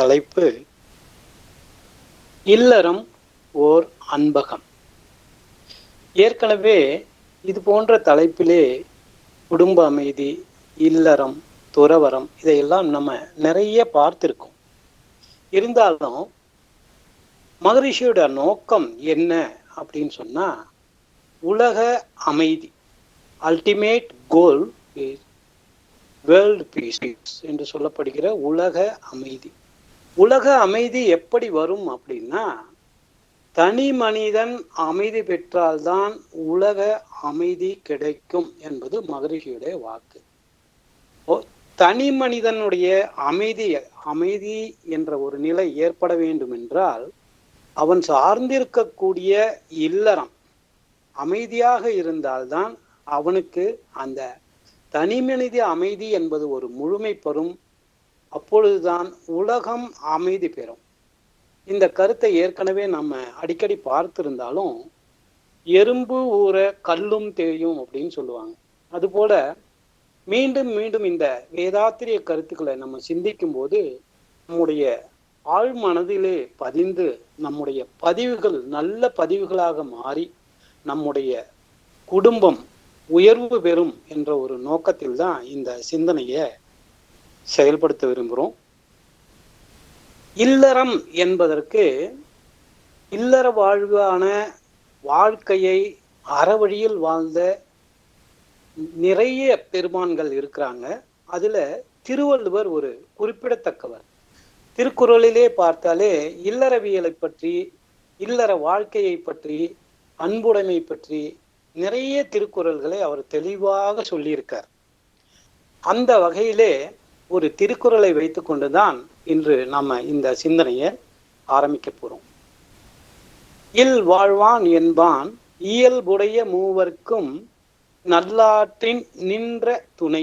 தலைப்பு இல்லறம் ஓர் அன்பகம். ஏற்கனவே இது போன்ற தலைப்பிலே குடும்ப அமைதி, இல்லறம், துறவரம் இதையெல்லாம் நம்ம நிறைய பார்த்திருக்கோம். இருந்தாலும் மகரிஷியோட நோக்கம் என்ன அப்படின்னு சொன்னா, உலக அமைதி, ultimate goal is world piece என்று சொல்லப்படுகிற உலக அமைதி. உலக அமைதி எப்படி வரும் அப்படின்னா, தனி மனிதன் அமைதி பெற்றால்தான் உலக அமைதி கிடைக்கும் என்பது மகரிஷியுடைய வாக்கு. தனி மனிதனுடைய அமைதி என்ற ஒரு நிலை ஏற்பட வேண்டும் என்றால், அவன் சார்ந்திருக்கக்கூடிய இல்லறம் அமைதியாக இருந்தால்தான் அவனுக்கு அந்த தனி மனித அமைதி என்பது ஒரு முழுமை பெறும். அப்பொழுதுதான் உலகம் அமைதி பெறும். இந்த கருத்தை ஏற்கனவே நம்ம அடிக்கடி பார்த்திருந்தாலும், எறும்பு ஊற கல்லும் தேயும் அப்படின்னு சொல்லுவாங்க. அதுபோல மீண்டும் மீண்டும் இந்த வேதாத்திரிய கருத்துக்களை நம்ம சிந்திக்கும் போது நம்முடைய ஆழ் மனதிலே பதிந்து நம்முடைய பதிவுகள் நல்ல பதிவுகளாக மாறி நம்முடைய குடும்பம் உயர்வு பெறும் என்ற ஒரு நோக்கத்தில் தான் இந்த சிந்தனையை செயல்படுத்த விரும்புகிறோம். இல்லறம் என்பதற்கு இல்லற வாழ்வான வாழ்க்கையை அறவழியில் வாழ்ந்த நிறைய பெருமான்கள் இருக்கிறாங்க. அதுல திருவள்ளுவர் ஒரு குறிப்பிடத்தக்கவர். திருக்குறளிலே பார்த்தாலே இல்லறவியலை பற்றி, இல்லற வாழ்க்கையை பற்றி, அன்புடைமை பற்றி நிறைய திருக்குறள்களை அவர் தெளிவாக சொல்லியிருக்கார். அந்த வகையிலே ஒரு திருக்குறளை வைத்து கொண்டுதான் இன்று நம்ம இந்த சிந்தனையை ஆரம்பிக்க போறோம். இல் வாழ்வான் என்பான் இயல்புடைய மூவர்க்கும் நல்லாற்றின் நின்ற துணை.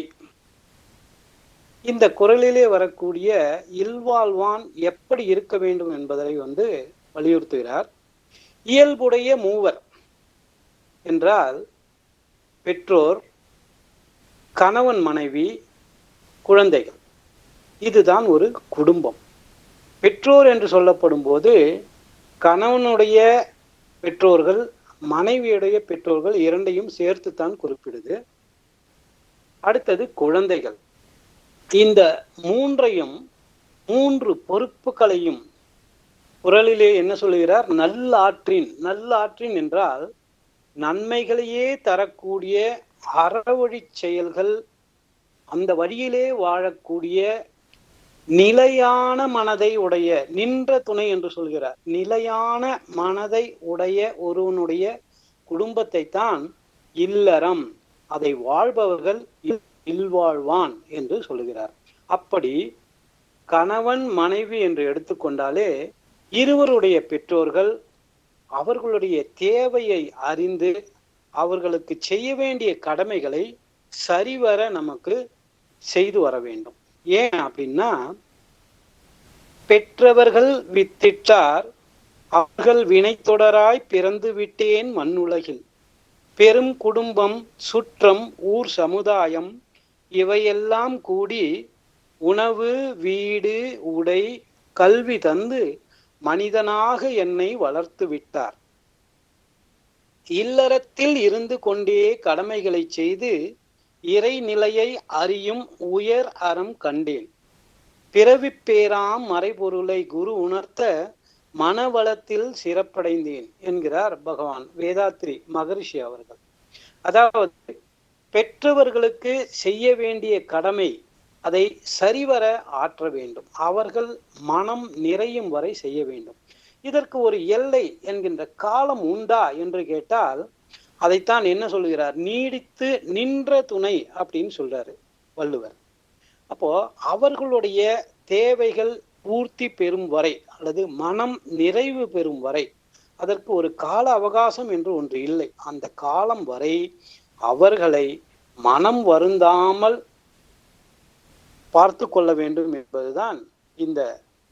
இந்த குறளிலே வரக்கூடிய இல்வாழ்வான் எப்படி இருக்க வேண்டும் என்பதை வலியுறுத்துகிறார். இயல்புடைய மூவர் என்றால் பெற்றோர், கணவன் மனைவி, குழந்தைகள். இதுதான் ஒரு குடும்பம். பெற்றோர் என்று சொல்லப்படும் போது கணவனுடைய பெற்றோர்கள், மனைவியுடைய பெற்றோர்கள் இரண்டையும் சேர்த்துத்தான் குறிப்பிடுது. அடுத்தது குழந்தைகள். இந்த மூன்று பொறுப்புகளையும் குறளிலே என்ன சொல்லுகிறார்? நல்லாற்றின் என்றால் நன்மைகளையே தரக்கூடிய அறவழி செயல்கள், அந்த வழியிலே வாழக்கூடிய நிலையான மனதை உடைய, நின்ற துணை என்று சொல்கிறார். நிலையான மனதை உடைய ஒருவனுடைய குடும்பத்தை தான் இல்லறம், அதை வாழ்பவர்கள் இல்வாழ்வான் என்று சொல்லுகிறார். அப்படி கணவன் மனைவி என்று எடுத்துக்கொண்டாலே இருவருடைய பெற்றோர்கள் அவர்களுடைய தேவையை அறிந்து அவர்களுக்கு செய்ய வேண்டிய கடமைகளை சரிவர நமக்கு செய்து வர வேண்டும். ஏன் அப்படின்னா, பெற்றவர்கள் வித்திட்டார் அவர்கள் வினை தொடராய் பிறந்து விட்டேன் மண்ணுலகில், பெரும் குடும்பம் சுற்றம் ஊர் சமுதாயம் இவையெல்லாம் கூடி உணவு வீடு உடை கல்வி தந்து மனிதனாக என்னை வளர்த்து விட்டார். இல்லறத்தில் இருந்து கொண்டே கடமைகளை செய்து இறைநிலையை அறியும் உயர் அறம் கண்டேன். பிறவி பேராம் மறைபொருளை குரு உணர்த்த மனவளத்தில் சிறப்படைந்தேன் என்கிறார் பகவான் வேதாத்ரி மகரிஷி அவர்கள். அதாவது பெற்றவர்களுக்கு செய்ய வேண்டிய கடமை அதை சரிவர ஆற்ற வேண்டும். அவர்கள் மனம் நிறையும் வரை செய்ய வேண்டும். இதற்கு ஒரு எல்லை என்கின்ற காலம் உண்டா என்று கேட்டால் அதைத்தான் என்ன சொல்கிறார்? நீடித்து நின்ற துணை அப்படின்னு சொல்றாரு வள்ளுவர். அப்போ அவர்களுடைய தேவைகள் பூர்த்தி பெறும் வரை அல்லது மனம் நிறைவு பெறும் வரை அதற்கு ஒரு கால அவகாசம் என்று ஒன்று இல்லை. அந்த காலம் வரை அவர்களை மனம் வருந்தாமல் பார்த்து கொள்ள வேண்டும் என்பதுதான் இந்த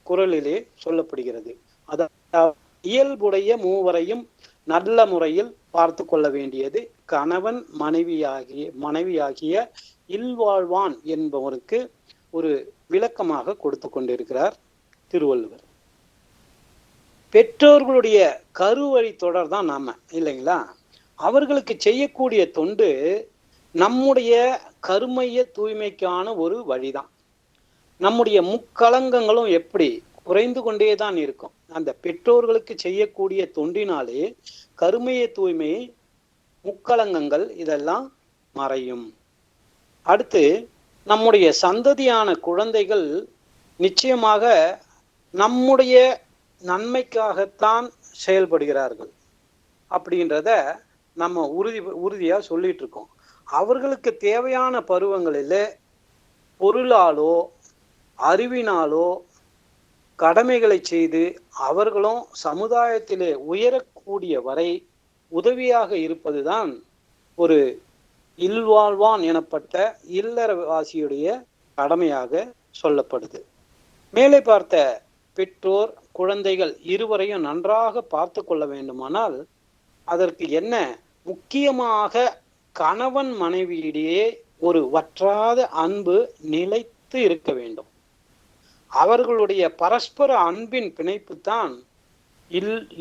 குறளிலே சொல்லப்படுகிறது. அதாவது இயல்புடைய மூவரையும் நல்ல முறையில் பார்த்து கொள்ள வேண்டியது கணவன் மனைவியாகிய இல்வாழ்வான் என்பவருக்கு ஒரு விளக்கமாக கொடுத்து கொண்டிருக்கிறார் திருவள்ளுவர். பெற்றோர்களுடைய கருவழி தொடர் தான் நாம, இல்லைங்களா? அவர்களுக்கு செய்யக்கூடிய தொண்டு நம்முடைய கருமைய தூய்மைக்கான ஒரு வழிதான். நம்முடைய முக்களங்கங்களும் எப்படி குறைந்து கொண்டேதான் இருக்கும். அந்த பெற்றோர்களுக்கு செய்யக்கூடிய தொண்டினாலே கருமைய தூய்மை, முக்களங்கங்கள் இதெல்லாம் மறையும். அடுத்து, நம்முடைய சந்ததியான குழந்தைகள் நிச்சயமாக நம்முடைய நன்மைக்காகத்தான் செயல்படுகிறார்கள் அப்படின்றத நம்ம உறுதியா சொல்லிட்டு இருக்கோம். அவர்களுக்கு தேவையான பருவங்களில் பொருளாலோ அறிவினாலோ கடமைகளை செய்து அவர்களும் சமுதாயத்திலே உயரக்கூடிய வரை உதவியாக இருப்பதுதான் ஒரு இல்வாழ்வான் எனப்பட்ட இல்லறவாசியுடைய கடமையாக சொல்லப்படுது. மேலே பார்த்த பெற்றோர் குழந்தைகள் இருவரையும் நன்றாக பார்த்து கொள்ள வேண்டுமானால் அதற்கு என்ன முக்கியமாக கணவன் மனைவியிடையே ஒரு வற்றாத அன்பு நிலைத்து இருக்க வேண்டும். அவர்களுடைய பரஸ்பர அன்பின் பிணைப்பு தான்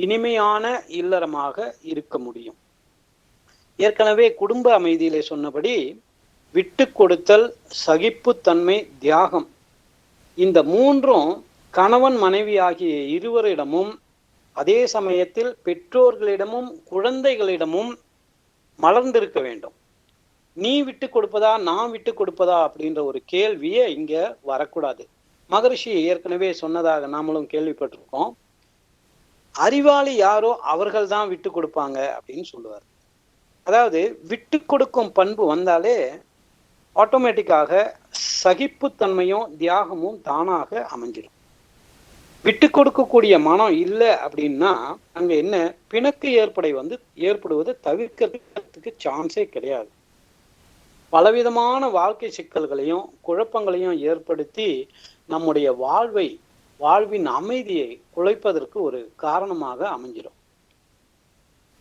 இனிமையான இல்லறமாக இருக்க முடியும். ஏற்கனவே குடும்ப அமைதியிலே சொன்னபடி விட்டு கொடுத்தல், சகிப்புத்தன்மை, தியாகம், இந்த மூன்றும் கணவன் மனைவி ஆகிய இருவரிடமும் அதே சமயத்தில் பெற்றோர்களிடமும் குழந்தைகளிடமும் மலர்ந்திருக்க வேண்டும். நீ விட்டு கொடுப்பதா நான் விட்டு கொடுப்பதா அப்படின்ற ஒரு கேள்வியே இங்க வரக்கூடாது. மகரிஷி ஏற்கனவே சொன்னதாக நாமளும் கேள்விப்பட்டிருக்கோம். அறிவாளி யாரோ அவர்கள் தான் விட்டு கொடுப்பாங்க அப்படின்னு சொல்லுவார். அதாவது விட்டு கொடுக்கும் பண்பு வந்தாலே ஆட்டோமேட்டிக்காக சகிப்புத்தன்மையும் தியாகமும் தானாக அமைஞ்சிடும். விட்டு கொடுக்கக்கூடிய மனம் இல்லை அப்படின்னா அங்க என்ன பிணக்கு ஏற்படுவது தவிர்க்கிறதுக்கு சான்ஸே கிடையாது. பலவிதமான வாழ்க்கை சிக்கல்களையும் குழப்பங்களையும் ஏற்படுத்தி நம்முடைய வாழ்வின் அமைதியை குலைப்பதற்கு ஒரு காரணமாக அமைஞ்சிடும்.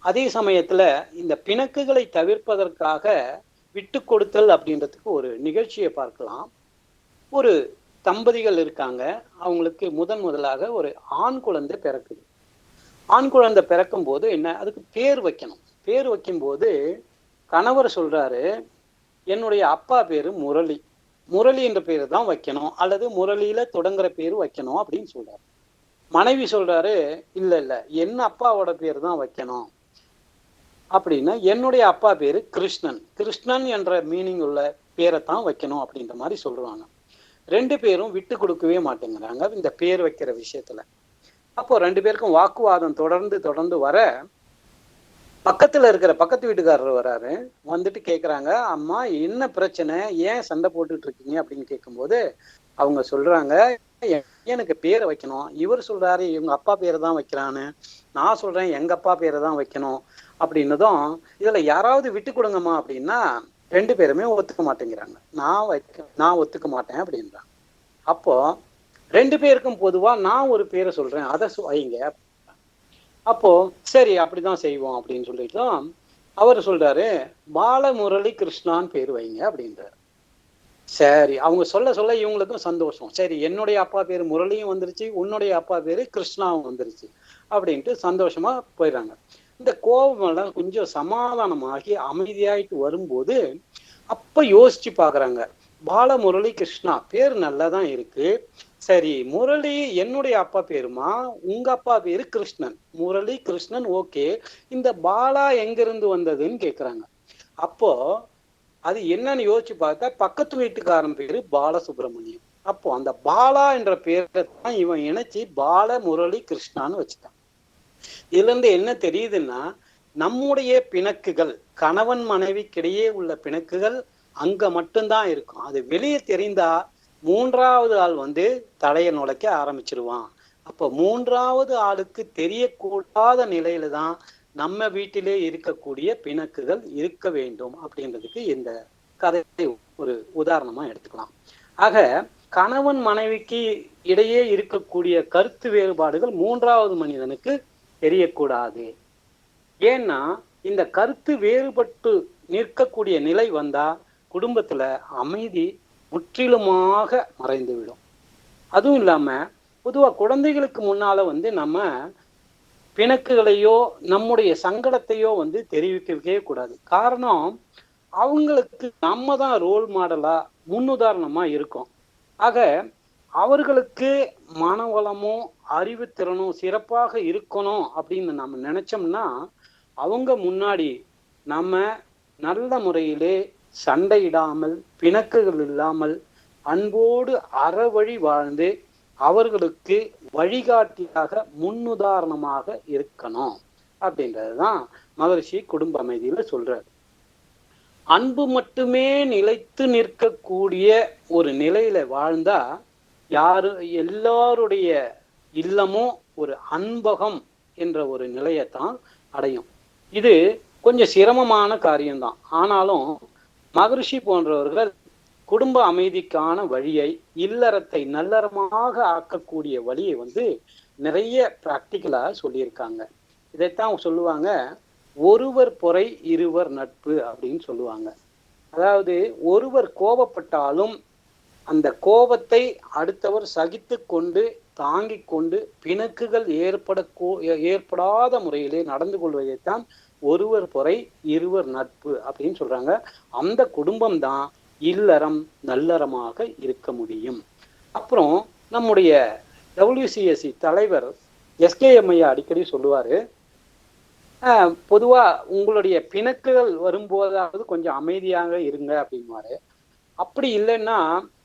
அதே சமயத்துல இந்த பிணக்குகளை தவிர்ப்பதற்காக விட்டு கொடுத்தல் அப்படின்றதுக்கு ஒரு நிகழ்ச்சியை பார்க்கலாம். ஒரு தம்பதிகள் இருக்காங்க, அவங்களுக்கு முதலாக ஒரு ஆண் குழந்தை பிறக்குது. ஆண் குழந்தை பிறக்கும் போது என்ன, அதுக்கு பேர் வைக்கணும். பேர் வைக்கும் போது கணவர் சொல்றாரு, என்னுடைய அப்பா பேரு முரளி, முரளி என்ற பேரு தான் வைக்கணும், அல்லது முரளியில தொடங்குற பேரு வைக்கணும் அப்படின்னு சொல்றாரு. மனைவி சொல்றாரு, இல்ல என்ன அப்பாவோட பேரு தான் வைக்கணும் அப்படின்னா, என்னுடைய அப்பா பேரு கிருஷ்ணன், கிருஷ்ணன் என்ற மீனிங் உள்ள பேரை தான் வைக்கணும் அப்படின்ற மாதிரி சொல்றாங்க. ரெண்டு பேரும் விட்டு கொடுக்கவே மாட்டேங்கிறாங்க இந்த பேர் வைக்கிற விஷயத்துல. அப்போ ரெண்டு பேருக்கும் வாக்குவாதம் தொடர்ந்து வர பக்கத்துல இருக்கிற பக்கத்து வீட்டுக்காரர் வராரு. வந்துட்டு கேக்குறாங்க, அம்மா என்ன பிரச்சனை, ஏன் சண்டை போட்டுட்டு இருக்கீங்க அப்படின்னு கேட்கும்போது அவங்க சொல்றாங்க, எனக்கு பேரை வைக்கணும். இவர் சொல்றாரு இவங்க அப்பா பேரை தான் வைக்கிறான்னு, நான் சொல்றேன் எங்க அப்பா பேரை தான் வைக்கணும் அப்படின்னதும், இதுல யாராவது விட்டு கொடுங்கம்மா அப்படின்னா ரெண்டு பேருமே ஒத்துக்க மாட்டேங்கிறாங்க. நான் ஒத்துக்க மாட்டேன் அப்படின்றாங்க. அப்போ ரெண்டு பேருக்கும் பொதுவா நான் ஒரு பேரை சொல்றேன், அதை வைங்க. அப்போ சரி அப்படிதான் செய்வோம் அப்படின்னு சொல்லிட்டு அவர் சொல்றாரு, பாலமுரளி கிருஷ்ணான்னு பேர் வைங்க அப்படின்றாரு. சரி, அவங்க சொல்ல இவங்களுக்கும் சந்தோஷம். சரி, என்னுடைய அப்பா பேரு முரளியும் வந்துருச்சு, உன்னுடைய அப்பா பேரு கிருஷ்ணாவும் வந்துருச்சு அப்படின்ட்டு சந்தோஷமா போயிடுறாங்க. இந்த கோபம் எல்லாம் கொஞ்சம் சமாதானமாகி அமைதியாயிட்டு வரும்போது அப்ப யோசிச்சு பாக்குறாங்க, பாலமுரளி கிருஷ்ணா பேர் நல்லாதான் இருக்கு. சரி, முரளி என்னுடைய அப்பா பேருமா, உங்க அப்பா பேரு கிருஷ்ணன், முரளி கிருஷ்ணன், ஓகே, இந்த பாலா எங்க இருந்து வந்ததுன்னு கேக்குறாங்க. அப்போ அது என்னன்னு யோசிச்சு பார்த்தா பக்கத்து வீட்டுக்காரன் பேரு பாலசுப்ரமணியம். அப்போ அந்த பாலா என்ற பேரை தான் இவன் இணைச்சு பால முரளி கிருஷ்ணான்னு வச்சுட்டான். இதுல இருந்து என்ன தெரியுதுன்னா, நம்முடைய பிணக்குகள், கணவன் மனைவிக்கிடையே உள்ள பிணக்குகள் அங்க மட்டும்தான் இருக்கும். அது வெளியே தெரிந்தா மூன்றாவது ஆள் தலையை நுழைக்க ஆரம்பிச்சிருவான். அப்ப மூன்றாவது ஆளுக்கு தெரியக்கூடாத நிலையில தான் நம்ம வீட்டிலே இருக்கக்கூடிய பிணக்குகள் இருக்க வேண்டும் அப்படின்றதுக்கு இந்த கதையை ஒரு உதாரணமா எடுத்துக்கலாம். ஆக கணவன் மனைவிக்கு இடையே இருக்கக்கூடிய கருத்து வேறுபாடுகள் மூன்றாவது மனிதனுக்கு தெரியக்கூடாது. ஏன்னா இந்த கருத்து வேறுபட்டு நிற்கக்கூடிய நிலை வந்தா குடும்பத்துல அமைதி முற்றிலுமாக மறைந்துவிடும். அதுவும் இல்லாம பொதுவா குழந்தைகளுக்கு முன்னால நம்ம பிணக்குகளையோ நம்முடைய சங்கடத்தையோ தெரிவிக்கவே கூடாது. காரணம், அவங்களுக்கு நம்ம தான் ரோல் மாடலா முன்னுதாரணமா இருக்கோம். ஆக அவர்களுக்கு மனவளமும் அறிவுத்திறனும் சிறப்பாக இருக்கணும் அப்படின்னு நம்ம நினைச்சோம்னா, அவங்க முன்னாடி நம்ம நல்ல முறையிலே சண்டையிடாமல், பிணக்குகள் இல்லாமல், அன்போடு அறவழி வாழ்ந்து அவர்களுக்கு வழிகாட்டியாக முன்னுதாரணமாக இருக்கணும் அப்படின்றதுதான் மகரிஷி குடும்ப அமைதியில சொல்றாரு. அன்பு மட்டுமே நிலைத்து நிற்கக்கூடிய ஒரு நிலையில வாழ்ந்தா எல்லாருடைய இல்லமும் ஒரு அன்பகம் என்ற ஒரு நிலையத்தான் அடையும். இது கொஞ்சம் சிரமமான காரியம்தான். ஆனாலும் மகரிஷி போன்றவர்கள் குடும்ப அமைதிக்கான வழியை, இல்லறத்தை நல்லறமாக ஆக்கக்கூடிய வழியை நிறைய பிராக்டிக்கலா சொல்லியிருக்காங்க. இதைத்தான் சொல்லுவாங்க, ஒருவர் பொறை இருவர் நட்பு அப்படின்னு சொல்லுவாங்க. அதாவது ஒருவர் கோபப்பட்டாலும் அந்த கோபத்தை அடுத்தவர் சகித்து கொண்டு தாங்கிக் கொண்டு பிணக்குகள் ஏற்படாத முறையிலே நடந்து கொள்வதைத்தான் ஒருவர் பொறை இருவர் நட்பு அப்படின்னு சொல்றாங்க. அந்த குடும்பம் தான் இல்லறம் நல்லறமாக இருக்க முடியும். அப்புறம் நம்முடைய WCSC தலைவர் SKM ஐயா அடிக்கடி சொல்லுவாரு, பொதுவா உங்களுடைய பிணக்குகள் வரும்போதாவது கொஞ்சம் அமைதியாக இருங்க அப்படின்வாரு. அப்படி இல்லைன்னா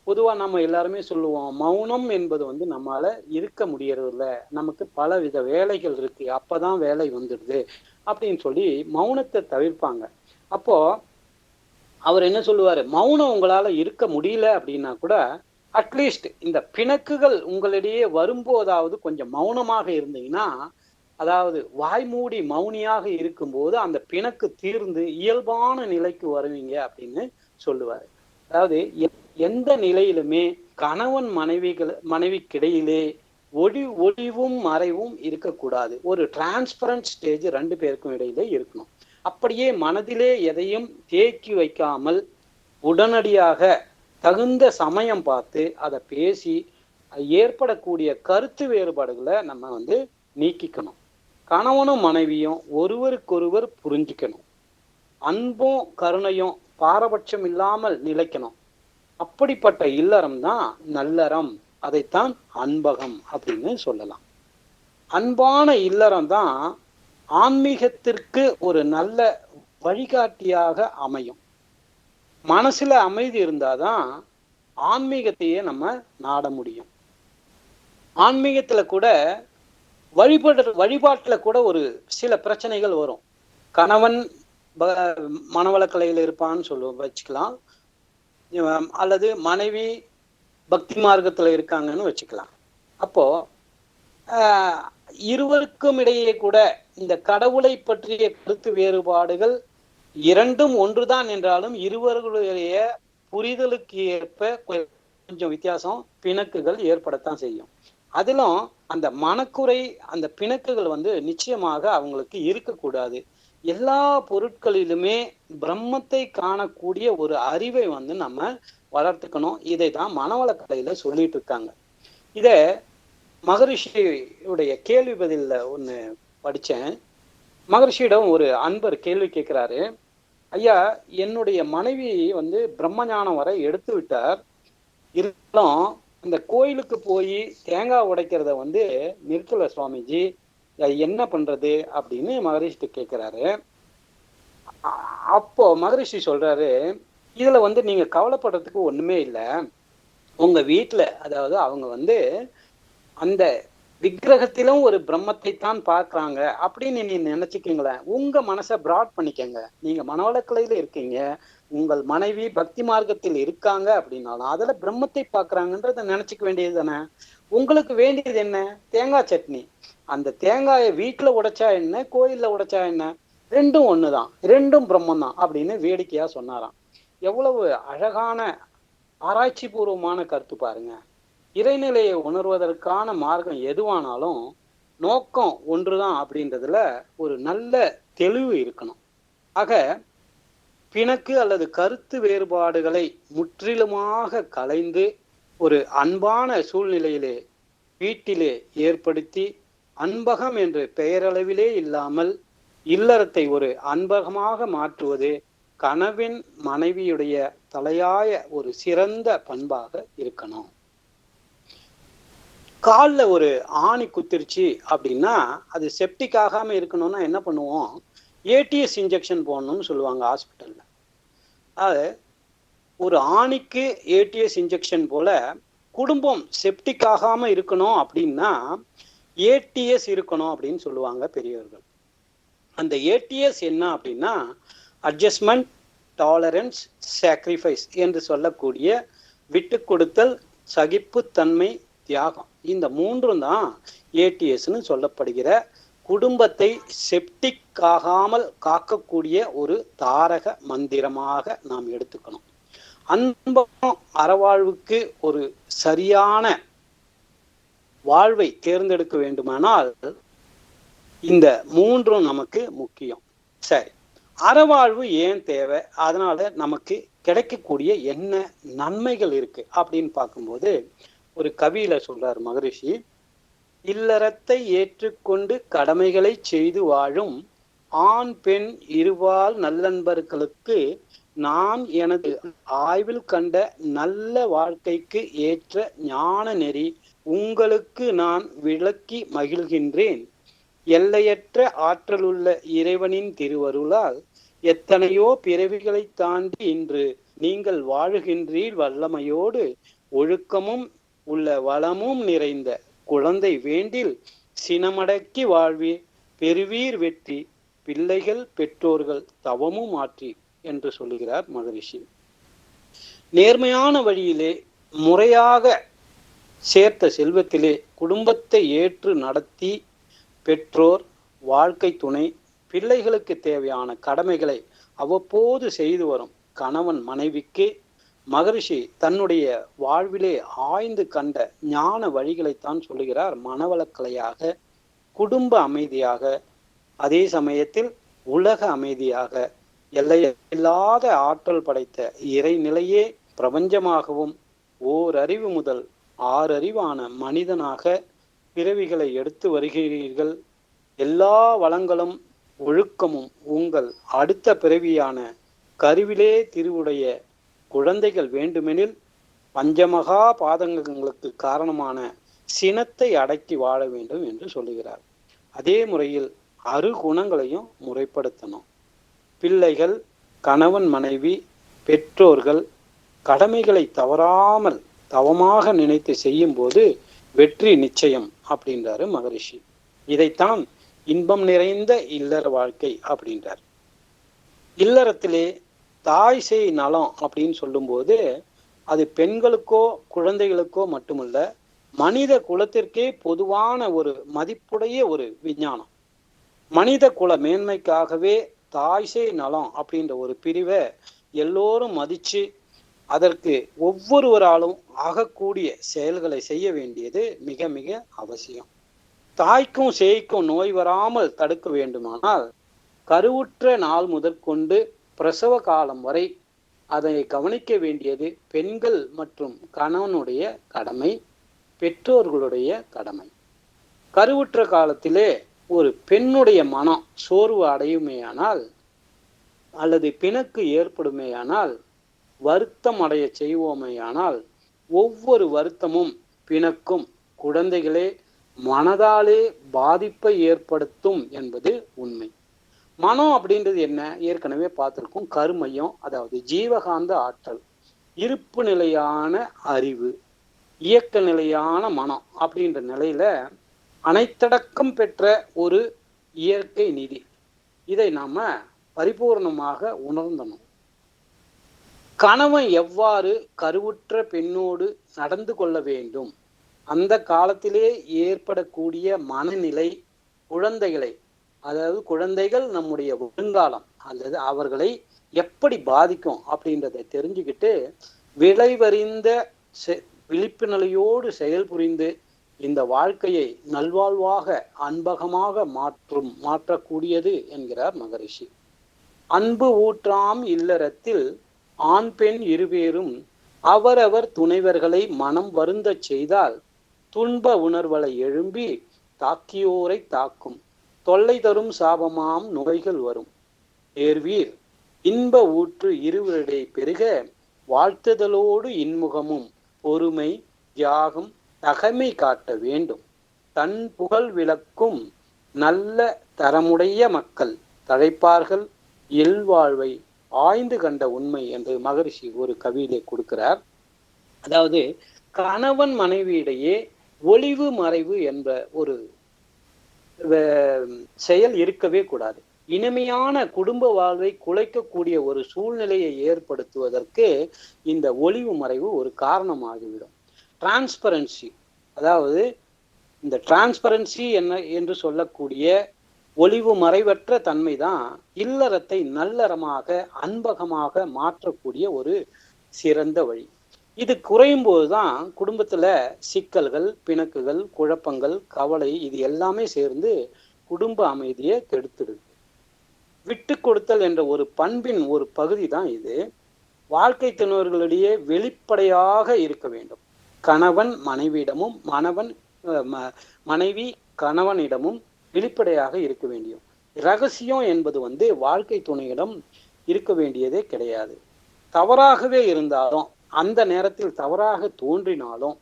பொதுவா நம்ம எல்லாருமே சொல்லுவோம், மௌனம் என்பது நம்மால இருக்க முடியறது இல்லை, நமக்கு பலவித வேலைகள் இருக்கு, அப்பதான் வேலை வந்துடுது அப்படின்னு சொல்லி மௌனத்தை தவிர்ப்பாங்க. அப்போ அவர் என்ன சொல்லுவாரு, மௌனம் உங்களால இருக்க முடியல அப்படின்னா கூட அட்லீஸ்ட் இந்த பிணக்குகள் உங்களிடையே வரும்போதாவது கொஞ்சம் மௌனமாக இருந்தீங்கன்னா, அதாவது வாய்மூடி மௌனியாக இருக்கும்போது அந்த பிணக்கு தீர்ந்து இயல்பான நிலைக்கு வருவீங்க அப்படின்னு சொல்லுவாரு. அதாவது எந்த நிலையிலுமே கணவன் மனைவிக்கிடையிலே ஒளிவும் மறைவும் இருக்கக்கூடாது. ஒரு டிரான்ஸ்பரண்ட் ஸ்டேஜ் 2 பேருக்கும் இடையிலே இருக்கணும். அப்படியே மனதிலே எதையும் தேக்கி வைக்காமல் உடனடியாக தகுந்த சமயம் பார்த்து அதை பேசி ஏற்படக்கூடிய கருத்து வேறுபாடுகளை நம்ம நீக்கிக்கணும். கணவனும் மனைவியும் ஒருவருக்கொருவர் புரிஞ்சுக்கணும். அன்பும் கருணையும் பாரபட்சம் இல்லாமல் நிலைக்கணும். அப்படிப்பட்ட இல்லறம் தான் நல்லறம். அதைத்தான் அன்பகம் அப்படின்னு சொல்லலாம். அன்பான இல்லறம் தான் ஆன்மீகத்திற்கு ஒரு நல்ல வழிகாட்டியாக அமையும். மனசுல அமைதி இருந்தாதான் ஆன்மீகத்தையே நம்ம நாட முடியும். ஆன்மீகத்துல கூட வழிபாட்டுல கூட ஒரு சில பிரச்சனைகள் வரும். கணவன் மனவளக்கலையில் இருப்பான்னு வச்சுக்கலாம், அல்லது மனைவி பக்தி மார்க்கத்துல இருக்காங்கன்னு வச்சுக்கலாம். அப்போ இருவருக்கும் இடையே கூட இந்த கடவுளை பற்றிய கருத்து வேறுபாடுகள் இரண்டும் ஒன்றுதான் என்றாலும் இருவர்களுடைய புரிதலுக்கு ஏற்ப கொஞ்சம் வித்தியாசம், பிணக்குகள் ஏற்படத்தான் செய்யும். அதிலும் அந்த மனக்குறை, அந்த பிணக்குகள் நிச்சயமாக அவங்களுக்கு இருக்கக்கூடாது. எல்லா பொருட்களிலுமே பிரம்மத்தை காணக்கூடிய ஒரு அறிவை நம்ம வளர்த்துக்கணும். இதை தான் மனவளக்கலையில சொல்லிட்டு இருக்காங்க. இத மகரிஷியுடைய கேள்வி பதில்ல ஒண்ணு படிச்சேன். மகரிஷியிடம் ஒரு அன்பர் கேள்வி கேட்கிறாரு, ஐயா, என்னுடைய மனைவி பிரம்மஞானம் வரை எடுத்து விட்டார், இருந்தாலும் இந்த கோயிலுக்கு போய் தேங்காய் உடைக்கிறத நிறுத்தல சுவாமிஜி, என்ன பண்றது அப்படின்னு மகரிஷி கேட்கிறாரு. அப்போ மகரிஷி சொல்றாரு, இதுல நீங்க கவலைப்படுறதுக்கு ஒண்ணுமே இல்லை. உங்க வீட்டுல, அதாவது அவங்க அந்த விக்கிரகத்திலும் ஒரு பிரம்மத்தை தான் பார்க்கறாங்க அப்படின்னு நீ நினைச்சுக்கீங்களேன். உங்க மனசை பிராட் பண்ணிக்கங்க. நீங்க மனவளக்கலையில இருக்கீங்க, உங்கள் மனைவி பக்தி மார்க்கத்தில் இருக்காங்க அப்படின்னாலும் அதுல பிரம்மத்தை பார்க்கறாங்கன்றத நினைச்சுக்க வேண்டியது தானே. உங்களுக்கு வேண்டியது என்ன? தேங்காய் சட்னி. அந்த தேங்காயை வீட்டுல உடைச்சா என்ன, கோயில்ல உடைச்சா என்ன, ரெண்டும் ஒண்ணுதான், ரெண்டும் பிரம்மம் தான் அப்படின்னு வேடிக்கையா சொன்னாராம். எவ்வளவு அழகான ஆராய்ச்சி பூர்வமான கருத்து பாருங்க. இறைநிலையை உணர்வதற்கான மார்க்கம் எதுவானாலும் நோக்கம் ஒன்றுதான் அப்படின்றதுல ஒரு நல்ல தெளிவு இருக்கணும். ஆக பிணக்கு அல்லது கருத்து வேறுபாடுகளை முற்றிலுமாக கலைந்து ஒரு அன்பான சூழ்நிலையிலே வீட்டிலே ஏற்படுத்தி அன்பகம் என்று பெயரளவிலே இல்லாமல் இல்லறத்தை ஒரு அன்பகமாக மாற்றுவது கணவன் மனைவியுடைய தலையாய ஒரு சிறந்த பண்பாக இருக்கணும். காலில் ஒரு ஆணி குத்திருச்சு அப்படின்னா அது செப்டிக் ஆகாம இருக்கணும்னா என்ன பண்ணுவோம்? ஏடிஎஸ் இன்ஜெக்ஷன் போடணும்னு சொல்லுவாங்க ஹாஸ்பிட்டல்ல. அது ஒரு ஆணிக்கு ஏடிஎஸ் இன்ஜெக்ஷன் போல குடும்பம் செப்டிக் ஆகாம இருக்கணும் அப்படின்னா ஏடிஎஸ் இருக்கணும் அப்படின்னு சொல்லுவாங்க பெரியவர்கள். அந்த ஏடிஎஸ் என்ன அப்படின்னா அட்ஜஸ்ட்மெண்ட், டாலரன்ஸ், சாக்ரிஃபைஸ் என்று சொல்லக்கூடிய விட்டு கொடுத்தல், சகிப்புத்தன்மை, தியாகம். இந்த மூன்றும் தான் ஏடிஎஸ்ன்னு சொல்லப்படுகிற குடும்பத்தை செப்டிக் ஆகாமல் காக்கக்கூடிய ஒரு தாரக மந்திரமாக நாம் எடுத்துக்கணும். அன்பம் அறவாழ்வுக்கு ஒரு சரியான வாழ்வை தேர்ந்தெடுக்க வேண்டுமானால் இந்த மூன்றும் நமக்கு முக்கியம். சரி, அறவாழ்வு ஏன் தேவை? அதனால நமக்கு கிடைக்கக்கூடிய என்ன நன்மைகள் இருக்கு அப்படின்னு பார்க்கும்போது ஒரு கவியில சொல்றார் மகரிஷி, இல்லறத்தை ஏற்றுக்கொண்டு கடமைகளை செய்து வாழும் ஆண் பெண் இருபால் நல்லன்பர்களுக்கு நான் எனது ஆய்வில் கண்ட நல்ல வாழ்க்கைக்கு ஏற்ற ஞான நெறி உங்களுக்கு நான் விளக்கி மகிழ்கின்றேன். எல்லையற்ற ஆற்றலுள்ள இறைவனின் திருவருளால் எத்தனையோ பிறவிகளை தாண்டி இன்று நீங்கள் வாழுகின்றீர் வல்லமையோடு ஒழுக்கமும் உள்ள வளமும் நிறைந்த குழந்தை வேண்டில் சினமடக்கி வாழ்வி பெறுவீர் வெற்றி பிள்ளைகள் பெற்றோர்கள் தவமும் ஆற்றி என்று சொல்லுகிறார் மகரிஷி. நேர்மையான வழியிலே முறையாக சேர்த்த செல்வத்திலே குடும்பத்தை ஏற்று நடத்தி பெற்றோர், வாழ்க்கை துணை, பிள்ளைகளுக்கு தேவையான கடமைகளை அவ்வப்போது செய்து வரும் கணவன் மனைவிக்கு மகரிஷி தன்னுடைய வாழ்விலே ஆய்ந்து கண்ட ஞான வழிகளைத்தான் சொல்லுகிறார். மனவளக்கலையாக, குடும்ப அமைதியாக, அதே சமயத்தில் உலக அமைதியாக, எல்லையில்லாத ஆற்றல் படைத்த இறைநிலையே பிரபஞ்சமாகவும் ஓரறிவு முதல் 6 அறிவான மனிதனாக பிறவிகளை எடுத்து வருகிறீர்கள். எல்லா வளங்களும் ஒழுக்கமும் உங்கள் அடுத்த பிறவியான கருவிலே திருவுடைய குழந்தைகள் வேண்டுமெனில் பஞ்சமகா பாதகங்களுக்கு காரணமான சினத்தை அடக்கி வாழ வேண்டும் என்று சொல்லுகிறார். அதே முறையில் 6 குணங்களையும் முறைப்படுத்தணும். பிள்ளைகள், கணவன் மனைவி, பெற்றோர்கள் கடமைகளை தவறாமல் தவமாக நினைத்து செய்யும் போது வெற்றி நிச்சயம் அப்படின்றாரு மகரிஷி. இதைத்தான் இன்பம் நிறைந்த இல்லற வாழ்க்கை அப்படின்றார். இல்லறத்திலே தாய் சேய் நலம் அப்படின்னு சொல்லும்போது அது பெண்களுக்கோ குழந்தைகளுக்கோ மட்டுமல்ல, மனித குலத்திற்கே பொதுவான ஒரு மதிப்புடைய ஒரு விஞ்ஞானம். மனித குல மேன்மைக்காகவே தாய் சேய் நலம் அப்படின்ற ஒரு பிரிவை எல்லோரும் மதிச்சு அதற்கு ஒவ்வொருவராலும் ஆகக்கூடிய செயல்களை செய்ய வேண்டியது மிக மிக அவசியம். தாய்க்கும் சேய்க்கும் நோய் வராமல் தடுக்க வேண்டுமானால் கருவுற்ற நாள் முதற்கொண்டு பிரசவ காலம் வரை அதை கவனிக்க வேண்டியது பெண்கள் மற்றும் கணவனுடைய கடமை, பெற்றோர்களுடைய கடமை. கருவுற்ற காலத்திலே ஒரு பெண்ணுடைய மனம் சோர்வு அடையுமேயானால் அல்லது பிணக்கு ஏற்படுமேயானால், வருத்தம் அடைய செய்வோமேயானால் ஒவ்வொரு வருத்தமும் பிணக்கும் குழந்தைகளே மனதாலே பாதிப்பை ஏற்படுத்தும் என்பது உண்மை. மனம் அப்படின்றது என்ன? ஏற்கனவே பார்த்திருக்கோம். கருமையம், அதாவது ஜீவகாந்த ஆற்றல், இருப்பு நிலையான அறிவு, இயக்க நிலையான மனம் அப்படின்ற நிலையில அனைத்தடக்கம் பெற்ற ஒரு இயற்கை நிதி. இதை நாம பரிபூர்ணமாக உணர்ந்தணும். கணவன் எவ்வாறு கருவுற்ற பெண்ணோடு நடந்து கொள்ள வேண்டும், அந்த காலத்திலே ஏற்படக்கூடிய மனநிலை குழந்தைகளை, அதாவது குழந்தைகள் நம்முடைய வருங்காலம் அல்லது அவர்களை எப்படி பாதிக்கும் அப்படின்றத தெரிஞ்சுக்கிட்டு விளைவறிந்த விழிப்பு நிலையோடு செயல் புரிந்து இந்த வாழ்க்கையை நல்வாழ்வாக அன்பகமாக மாற்றக்கூடியது என்கிறார் மகரிஷி. அன்பு ஊற்றாம் இல்லறத்தில் ஆண் பெண் இருவேரும் அவரவர் துணைவர்களை மனம் வருந்த செய்தால் துன்ப உணர்வலை எழும்பி தாக்கியோரை தாக்கும் தொல்லை தரும் சாபமாம் நோய்கள் வரும். தேர்வீர் இன்ப ஊற்று இருவரிடை பெருக வாழ்த்துதலோடு இன்முகமும் பொறுமை தியாகம் தகைமை காட்ட வேண்டும். தன் புகழ் விளக்கும் நல்ல தரமுடைய மக்கள் தழைப்பார்கள் இல்வாழ்வை ஆய்ந்து கண்ட உண்மை என்று மகரிஷி ஒரு கவியிலே கொடுக்கிறார். அதாவது கணவன் மனைவியிடையே ஒளிவு மறைவு என்ற ஒரு செயல் இருக்கவே கூடாது. இனிமையான குடும்ப வாழ்வை குலைக்கக்கூடிய ஒரு சூழ்நிலையை ஏற்படுத்துவதற்கு இந்த ஒளிவு மறைவு ஒரு காரணமாகிவிடும். டிரான்ஸ்பரன்சி, அதாவது இந்த டிரான்ஸ்பரன்சி என்ன என்று சொல்லக்கூடிய ஒளிவு மறைவற்ற தன்மை தான் இல்லறத்தை நல்லறமாக அன்பகமாக மாற்றக்கூடிய ஒரு சிறந்த வழி. இது குறையும் போதுதான் குடும்பத்துல சிக்கல்கள், பிணக்குகள், குழப்பங்கள், கவலை இது எல்லாமே சேர்ந்து குடும்ப அமைதியை கெடுத்துடுது. விட்டு கொடுத்தல் என்ற ஒரு பண்பின் ஒரு பகுதி தான் இது. வாழ்க்கை துணைவர்களிடையே வெளிப்படையாக இருக்க வேண்டும். கணவன் மனைவியிடமும் மனைவி கணவனிடமும் வெளிப்படையாக இருக்க வேண்டும். ரகசியம் என்பது வாழ்க்கை துணையிடம் இருக்க வேண்டியதே கிடையாது. தவறாகவே இருந்தாலும் அந்த நேரத்தில் தவறாக தோன்றினாலும்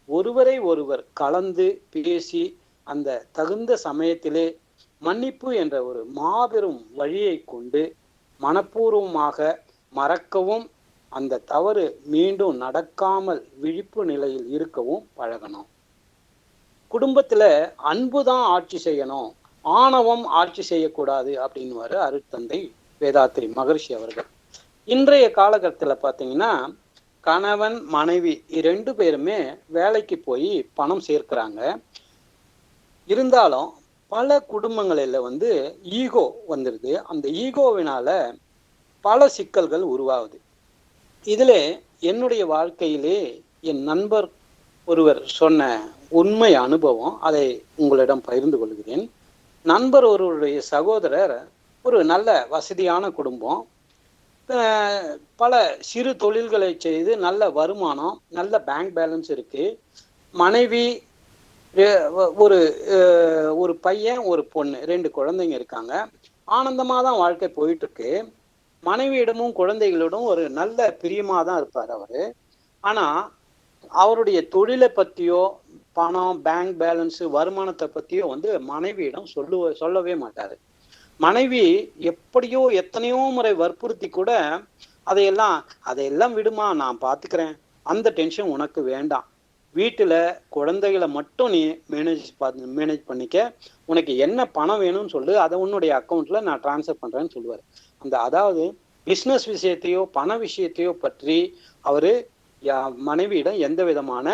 ஒருவரை ஒருவர் கலந்து பேசி அந்த தகுந்த சமயத்திலே மன்னிப்பு என்ற ஒரு மாபெரும் வழியை கொண்டு மனப்பூர்வமாக மறக்கவும் அந்த தவறு மீண்டும் நடக்காமல் விழிப்பு நிலையில் இருக்கவும் பழகணும். குடும்பத்துல அன்புதான் ஆட்சி செய்யணும், ஆணவம் ஆட்சி செய்யக்கூடாது அப்படின்னு அருட்தந்தை வேதாத்ரி மகரிஷி அவர்கள். இன்றைய காலகட்டத்தில் பார்த்தீங்கன்னா கணவன் மனைவி 2 பேருமே வேலைக்கு போய் பணம் சேர்க்கிறாங்க. இருந்தாலும் பல குடும்பங்களில் ஈகோ வந்துடுது. அந்த ஈகோவினால பல சிக்கல்கள் உருவாகுது. இதில் என்னுடைய வாழ்க்கையிலே என் நண்பர் ஒருவர் சொன்ன உண்மை அனுபவம், அதை உங்களிடம் பகிர்ந்து கொள்கிறேன். நண்பர் ஒருவருடைய சகோதரர் ஒரு நல்ல வசதியான குடும்பம், பல சிறு தொழில்களை செய்து நல்ல வருமானம், நல்ல பேங்க் பேலன்ஸ் இருக்கு. மனைவி ஒரு பையன் ஒரு பொண்ணு 2 குழந்தைங்க இருக்காங்க. ஆனந்தமா தான் வாழ்க்கை போயிட்டு இருக்கு. மனைவியிடமும் குழந்தைகளிடம் ஒரு நல்ல பிரியமா தான் இருப்பார் அவரு. ஆனா அவருடைய தொழிலை பத்தியோ பணம், பேங்க் பேலன்ஸ், வருமானத்தை பத்தியோ மனைவியிடம் சொல்லவே மாட்டாரு. மனைவி எப்படியோ எத்தனையோ முறை வற்புறுத்தி கூட அதையெல்லாம் விடுமா, நான் பாத்துக்கிறேன், அந்த டென்ஷன் உனக்கு வேண்டாம், வீட்டுல குழந்தைகளை மட்டும் நீ மேனேஜ் பண்ணிக்க, உனக்கு என்ன பணம் வேணும்னு சொல்லு, அதை உன்னுடைய அக்கௌண்ட்ல நான் டிரான்ஸ்ஃபர் பண்றேன்னு சொல்லுவாரு. அதாவது பிசினஸ் விஷயத்தையோ பண விஷயத்தையோ பற்றி அவரு மனைவியிடம் எந்த விதமான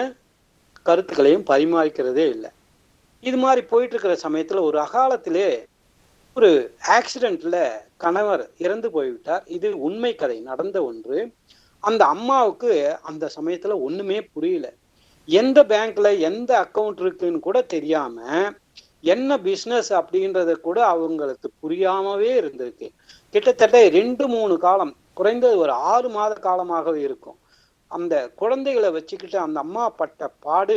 கருத்துக்களையும் பரிமாறிக்கிறதே இல்லை. இது மாதிரி போயிட்டு இருக்கிற சமயத்துல ஒரு அகாலத்திலே ஒரு ஆக்சிடென்ட்ல கணவர் இறந்து போய்விட்டார். இது உண்மை கதை, நடந்த ஒன்று. அந்த அம்மாவுக்கு அந்த சமயத்துல ஒண்ணுமே புரியல. எந்த பேங்க்ல எந்த அக்கௌண்ட் இருக்குன்னு கூட தெரியாம, என்ன பிசினஸ் அப்படின்றத கூட அவங்களுக்கு புரியாமவே இருந்திருக்கு. கிட்டத்தட்ட 2-3 காலம், குறைந்தது ஒரு 6 மாத காலமாகவே இருக்கும். அந்த குழந்தைகளை வச்சுக்கிட்டு அந்த அம்மா பட்ட பாடு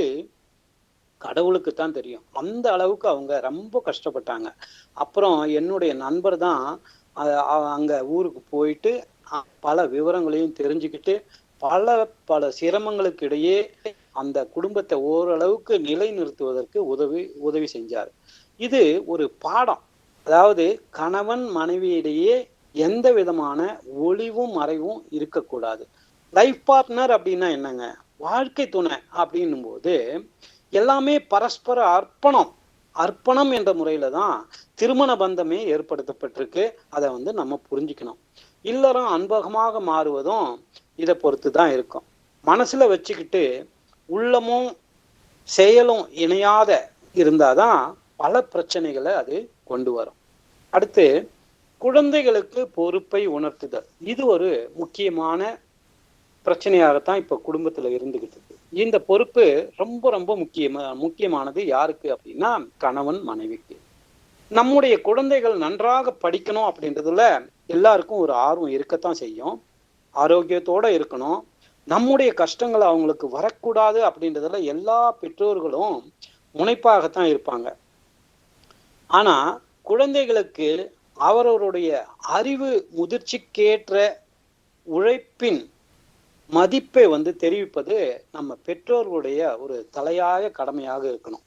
கடவுளுக்கு தான் தெரியும். அந்த அளவுக்கு அவங்க ரொம்ப கஷ்டப்பட்டாங்க. அப்புறம் என்னுடைய நண்பர் தான் அங்க ஊருக்கு போயிட்டு பல விவரங்களையும் தெரிஞ்சுக்கிட்டு பல சிரமங்களுக்கு இடையே அந்த குடும்பத்தை ஓரளவுக்கு நிலைநிறுத்துவதற்கு உதவி செஞ்சார். இது ஒரு பாடம். அதாவது கணவன் மனைவியிடையே எந்த விதமான ஒளிவும் மறைவும் இருக்கக்கூடாது. லைஃப் பார்ட்னர் அப்படின்னா என்னங்க, வாழ்க்கை துணை அப்படின்னும் போது எல்லாமே பரஸ்பர அர்ப்பணம் என்ற முறையில தான் திருமண பந்தமே ஏற்படுத்தப்பட்டிருக்கு. அதை நம்ம புரிஞ்சுக்கணும். இல்லறம் அன்பகமாக மாறுவதும் இதை பொறுத்து தான் இருக்கும். மனசுல வச்சுக்கிட்டு உள்ளமும் செயலும் இணையாத இருந்தாதான் பல பிரச்சனைகளை அது கொண்டு வரும். அடுத்து குழந்தைகளுக்கு பொறுப்பை உணர்த்துதல், இது ஒரு முக்கியமான பிரச்சனையாகத்தான் இப்ப குடும்பத்துல இருந்துகிட்டு இருக்கு. இந்த பொறுப்பு ரொம்ப ரொம்ப முக்கியமானது யாருக்கு அப்படின்னா கணவன் மனைவிக்கு. நம்முடைய குழந்தைகள் நன்றாக படிக்கணும் அப்படின்றதுல எல்லாருக்கும் ஒரு ஆர்வம் இருக்கத்தான் செய்யும். ஆரோக்கியத்தோட இருக்கணும், நம்முடைய கஷ்டங்கள் அவங்களுக்கு வரக்கூடாது அப்படின்றதுல எல்லா பெற்றோர்களும் முனைப்பாகத்தான் இருப்பாங்க. ஆனா குழந்தைகளுக்கு அவரவருடைய அறிவு முதிர்ச்சிக்கேற்ற உழைப்பின் மதிப்பை தெரிவிப்பது நம்ம பெற்றோர்களுடைய ஒரு தலையாய கடமையாக இருக்கணும்.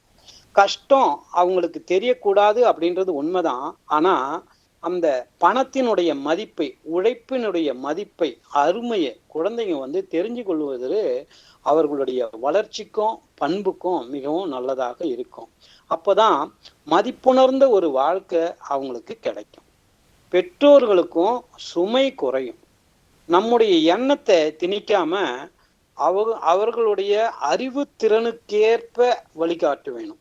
கஷ்டம் அவங்களுக்கு தெரியக்கூடாது அப்படின்றது உண்மைதான். ஆனா அந்த பணத்தினுடைய மதிப்பை, உழைப்பினுடைய மதிப்பை, அருமையை குழந்தைங்க தெரிஞ்சு கொள்வது அவர்களுடைய வளர்ச்சிக்கும் பண்புக்கும் மிகவும் நல்லதாக இருக்கும். அப்பதான் மதிப்புணர்ந்த ஒரு வாழ்க்கை அவங்களுக்கு கிடைக்கும். பெற்றோர்களுக்கும் சுமை குறையும். நம்முடைய எண்ணத்தை திணிக்காம அவர்களுடைய அறிவு திறனுக்கேற்ப வழிகாட்ட வேணும்.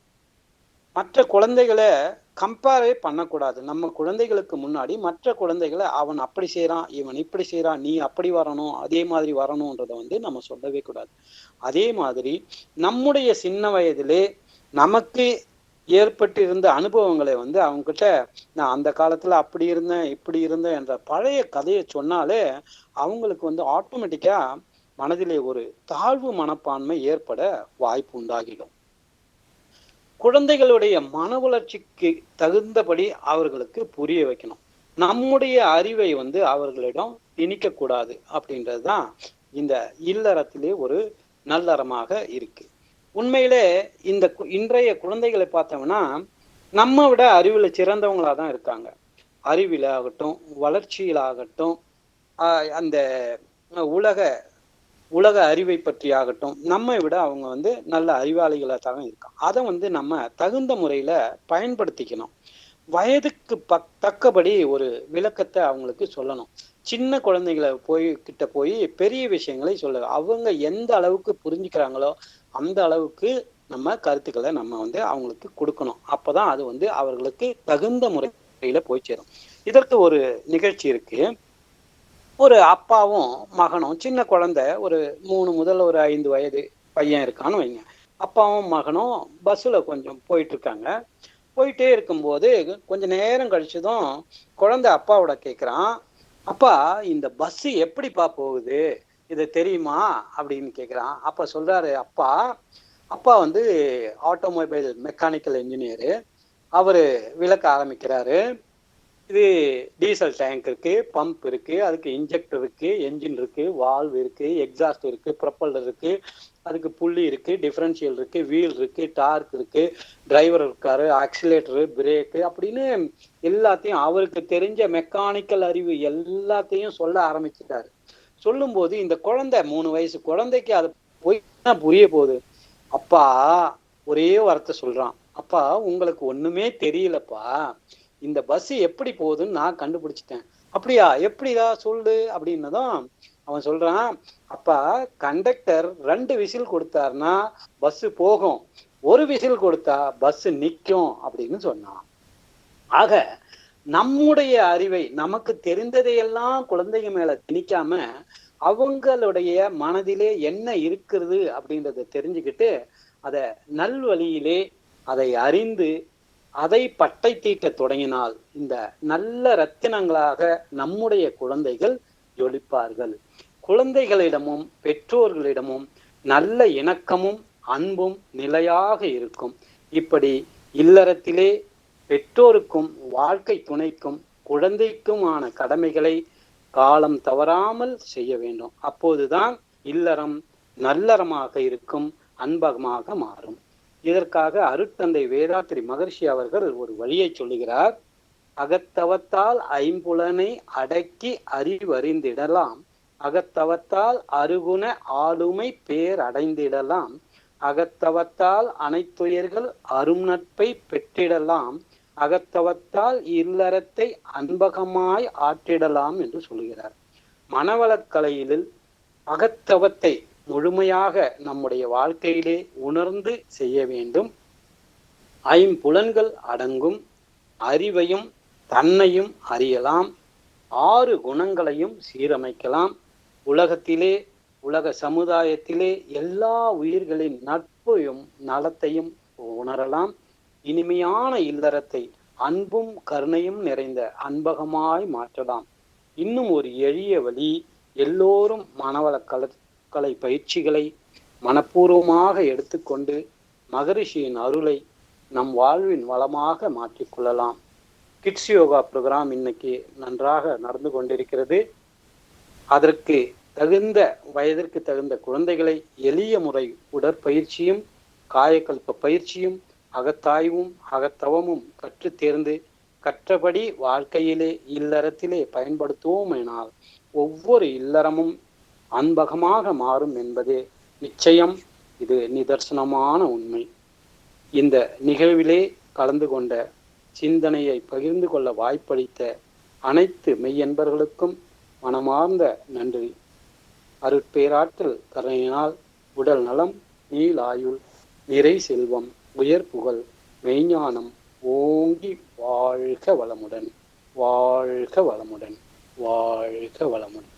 மற்ற குழந்தைகளை கம்பேரே பண்ணக்கூடாது. நம்ம குழந்தைகளுக்கு முன்னாடி மற்ற குழந்தைகளை அவன் அப்படி செய்யறான், இவன் இப்படி செய்யறான், நீ அப்படி வரணும், அதே மாதிரி வரணும்ன்றத நம்ம சொல்லவே கூடாது. அதே மாதிரி நம்முடைய சின்ன வயதிலே நமக்கு ஏற்பட்டிருந்த அனுபவங்களை அவங்க கிட்ட நான் அந்த காலத்துல அப்படி இருந்தேன் இப்படி இருந்தேன் என்ற பழைய கதையை சொன்னாலே அவங்களுக்கு ஆட்டோமேட்டிக்கா மனதிலே ஒரு தாழ்வு மனப்பான்மை ஏற்பட வாய்ப்பு உண்டாகிடும். குழந்தைகளுடைய மன வளர்ச்சிக்கு தகுந்தபடி அவர்களுக்கு புரிய வைக்கணும். நம்முடைய அறிவை அவர்களிடம் திணிக்க கூடாது அப்படின்றதுதான் இந்த இல்லறத்திலே ஒரு நல்லறமாக இருக்கு. உண்மையிலே இன்றைய குழந்தைகளை பார்த்தோம்னா நம்ம விட அறிவுல சிறந்தவங்களா தான் இருக்காங்க. அறிவில ஆகட்டும், வளர்ச்சியிலாகட்டும், அந்த உலக அறிவை பற்றி ஆகட்டும், நம்மை விட அவங்க நல்ல அறிவாளிகளா தான் இருக்காங்க. அதை நம்ம தகுந்த முறையில பயன்படுத்திக்கணும். வயதுக்கு தக்கபடி ஒரு விளக்கத்தை அவங்களுக்கு சொல்லணும். சின்ன குழந்தைகளை கிட்ட போய் பெரிய விஷயங்களை சொல்லுங்க. அவங்க எந்த அளவுக்கு புரிஞ்சுக்கிறாங்களோ அந்த அளவுக்கு நம்ம கருத்துக்களை நம்ம அவங்களுக்கு கொடுக்கணும். அப்பதான் அது அவர்களுக்கு தகுந்த முறையில போய் சேரும். இதற்கு ஒரு நிகழ்ச்சி இருக்கு. ஒரு அப்பாவும் மகனும், சின்ன குழந்தை, ஒரு 3 முதல் ஒரு 5 வயது பையன் இருக்கான்னு வைங்க. அப்பாவும் மகனும் பஸ்ஸுல கொஞ்சம் போயிட்டு இருக்காங்க. போயிட்டே இருக்கும்போது கொஞ்ச நேரம் கழிச்சதும் குழந்தை அப்பாவோட கேட்குறான், அப்பா இந்த பஸ் எப்படிப்பா போகுது, இது தெரியுமா அப்படின்னு கேட்குறான். அப்பா சொல்றாரு, அப்பா ஆட்டோமொபைல் மெக்கானிக்கல் இன்ஜினியரு. அவரு விளக்க ஆரம்பிக்கிறாரு. இது டீசல் டேங்க் இருக்கு, பம்ப் இருக்கு, அதுக்கு இன்ஜெக்டர் இருக்கு, என்ஜின் இருக்கு, வால்வ் இருக்கு, எக்ஸாஸ்ட் இருக்கு, ப்ரொப்பல்லர் இருக்கு, அதுக்கு புள்ளி இருக்கு, டிஃபரன்ஷியல் இருக்கு, வீல் இருக்கு, டார்க் இருக்கு, டிரைவர் இருக்காரு, ஆக்சிலேட்டரு, பிரேக்கு அப்படின்னு எல்லாத்தையும் அவருக்கு தெரிஞ்ச மெக்கானிக்கல் அறிவு எல்லாத்தையும் சொல்ல ஆரம்பிச்சுட்டாரு. சொல்லும் போது இந்த குழந்தை 3 வயசு குழந்தைக்கு அது போய் புரிய போகுது. அப்பா ஒரே வார்த்தை சொல்றான், அப்பா உங்களுக்கு ஒண்ணுமே தெரியலப்பா, இந்த பஸ் எப்படி போகுதுன்னு நான் கண்டுபிடிச்சிட்டேன். அப்படியா, எப்படியா சொல்லு அப்படின்னதும் அவன் சொல்றான், அப்பா கண்டக்டர் 2 விசில் கொடுத்தாருன்னா பஸ் போகும், 1 விசில் கொடுத்தா பஸ் நிக்கும் அப்படின்னு சொன்னான். ஆக நம்முடைய அறிவை, நமக்கு தெரிந்ததையெல்லாம் குழந்தைங்க மேல திணிக்காம அவங்களுடைய மனதிலே என்ன இருக்கிறது அப்படின்றத தெரிஞ்சுக்கிட்டு அதை நல்வழியிலே அதை அறிந்து அதை பட்டை தீட்ட தொடங்கினால் இந்த நல்ல ரத்தினங்களாக நம்முடைய குழந்தைகள் ஜொலிப்பார்கள். குழந்தைகளிடமும் பெற்றோர்களிடமும் நல்ல இணக்கமும் அன்பும் நிலையாக இருக்கும். இப்படி இல்லறத்திலே பெற்றோருக்கும் வாழ்க்கை துணைக்கும் குழந்தைக்குமான கடமைகளை காலம் தவறாமல் செய்ய வேண்டும். அப்போதுதான் இல்லறம் நல்லறமாக இருக்கும், அன்பகமாக மாறும். இதற்காக அருட்தந்தை வேதாத்திரி மகர்ஷி அவர்கள் ஒரு வழியை சொல்லுகிறார். அகத்தவத்தால் 5புலனை அடக்கி அறிவறிந்திடலாம், அகத்தவத்தால் அருகுண ஆளுமை பேர் அடைந்திடலாம், அகத்தவத்தால் அனைத்துயர்கள் அரும் நட்பை பெற்றிடலாம், அகத்தவத்தால் இல்லறத்தை அன்பகமாய் ஆற்றிடலாம் என்று சொல்கிறார். மனவளக்கலையில் அகத்தவத்தை முழுமையாக நம்முடைய வாழ்க்கையிலே உணர்ந்து செய்ய வேண்டும். 5புலன்கள் அடங்கும் அறிவையும் தன்னையும் அறியலாம், 6 குணங்களையும் சீரமைக்கலாம். உலகத்திலே, உலக சமுதாயத்திலே எல்லா உயிர்களின் நட்பையும் நலத்தையும் உணரலாம். இனிமையான இல்லறத்தை அன்பும் கருணையும் நிறைந்த அன்பகமாய் மாற்றலாம். இன்னும் ஒரு எளிய வழி, எல்லோரும் மனவள யோகக்கலை பயிற்சிகளை மனப்பூர்வமாக எடுத்துக்கொண்டு மகரிஷியின் அருளை நம் வாழ்வின் வளமாக மாற்றிக்கொள்ளலாம். கிட்ஸ் யோகா ப்ரோக்ராம் இன்னைக்கு நன்றாக நடந்து கொண்டிருக்கிறது. அதற்கு தகுந்த வயதிற்கு தகுந்த குழந்தைகளை எளிய முறை உடற்பயிற்சியும் காயக்கல்ப பயிற்சியும் அகத்தாய்வும் அகத்தவமும் கற்று தேர்ந்து கற்றபடி வாழ்க்கையிலே இல்லறத்திலே பயன்படுத்துவோம் எனால் ஒவ்வொரு இல்லறமும் அன்பகமாக மாறும் என்பதே நிச்சயம். இது நிதர்சனமான உண்மை. இந்த நிகழ்விலே கலந்து கொண்ட சிந்தனையை பகிர்ந்து கொள்ள வாய்ப்பளித்த அனைத்து மெய்யன்பர்களுக்கும் மனமார்ந்த நன்றி. அருட்பேராற்றல் கருணையினால் உடல் நலம், நீளாயுள், நிறை செல்வம், உயர் புகழ், மெய்ஞானம் ஓங்கி வாழ்க வளமுடன், வாழ்க வளமுடன், வாழ்க வளமுடன்.